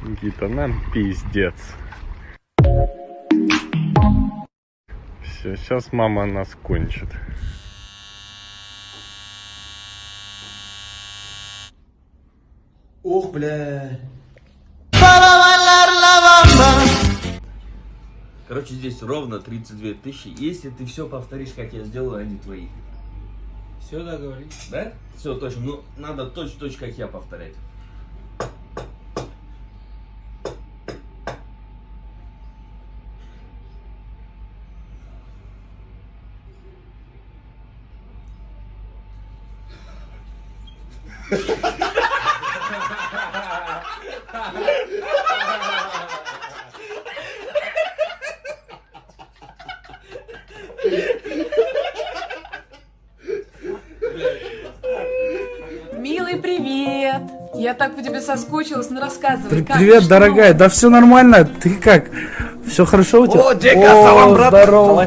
Никита, нам пиздец. Все, сейчас мама нас кончит. Ох, бля. Короче, здесь ровно 32 тысячи. Если ты все повторишь, как я сделаю, они твои. Все договорились. Да? Все точно. Ну, надо точь-в-точь, как я повторять. Милый, привет! Я так по тебе соскучилась, ну рассказывай, как? Привет, Что дорогая, нового? да все нормально, ты как? Все хорошо у тебя? О, Джека, салам, брат. Здорово,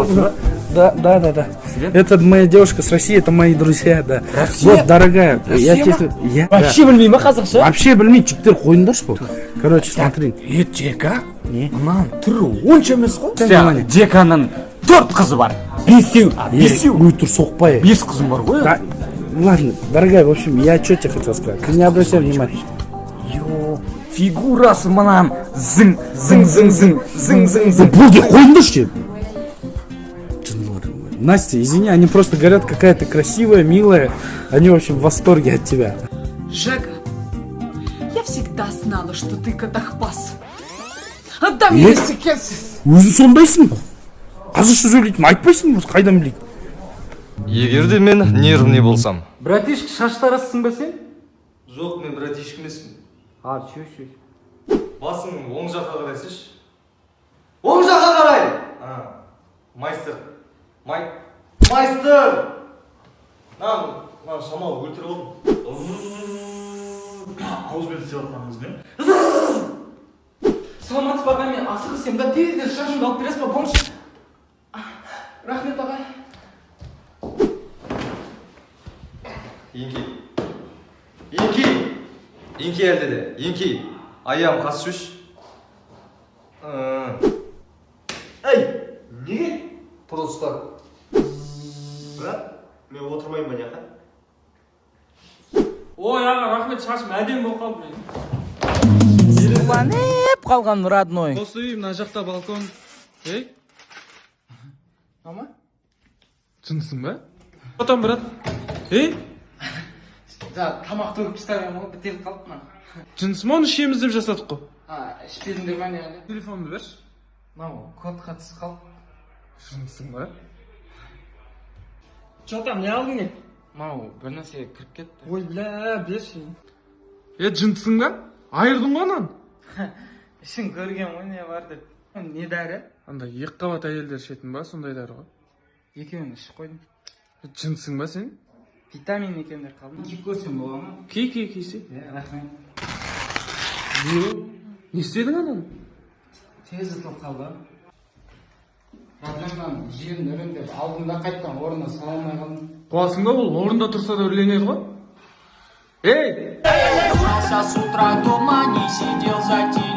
бро. Да. Это моя девушка с России, это мои друзья, да. Россия? Вот, дорогая, я Россия тебе... Вообще білмеймін қазақша? Вообще білмейді, жігіттер қойыңдаршы. Короче, смотри. Джека? Мынан түрі онша емес қой? Внимание. Джеканың 4 қызы бар. Бесеу. Өйтір соқпай. 5 қызым бар ғой. Да, ладно, дорогая, в общем, я что тебе хотел сказать. Ты не обращай внимания. Йо, фигурасы мынан зың. Болды, қойыңдаршы. Настя, извини, они просто говорят, какая ты красивая, милая. Они, в общем, в восторге от тебя. Жека, я всегда знала, что ты катахпас. Отдай мне секес. Өзің сондайсың. Қазақша сөйлейтін айтпайсың ба? Қайдан білейін? Егер де мен нервный болсам. Братишка, шаш тарасың ба сен? Жоқ, мен братишка емеспін. А, чё. Басың оң жаққа қарай сеш. Оң жаққа қарай! Майстер. Майстер! Нан шамал өлтіріп алдым. Ауызбен істеп атқаныңызбен. Саламатсыз ба, мен асығысым да тез шашымды алып бересіз ба, помощь? Рахмет ағай. Еңки әлде де. Еңки. Аяғым қасы шөш. Әй! Неге? Просто. Брат, мен отырмайын ба неқа? Ой, аға, рахмет, шашым әдем болып қалды мен. Зелеланып қалған родной. Осы үй мына жақта балкон. Ей? Ама? Шынсың ба? Отам, брат. Ей? Тамақ төгіп тастаған ғой, бітеліп қалды ма? Шынсың ба? Оны ішеміз деп жасадық қой. Ішпедім деп әне әлі. Телефонды берші. Мынау кодқа түсіп қалды. Шынсың ба? Чотам, не алдың ел? Мынау бір нәрсе кіріп кетті. Ой, бля, берші. Жынсың ба? Айырдың ғой онан. Ішін көрген ғой не бар деп. Не дәрі? Анда екі қабат әйелдер ішетін ба? Сондай дәрі ғой. Екеуін ішіп қойдым. Жынсың ба сен? Витамин екен деп қалдым. Киіп көрсем бола ма? Кисе. Рахмет. Не істедің анан? Тез ұтылып қалды. Радамнан жерін үріндеп алдым да қайттан орнына сала алмай қалдым. Қуасың ба бұл? Орында тұрса да үрленеді ғой. Ей! С утра дома не сидел за тем.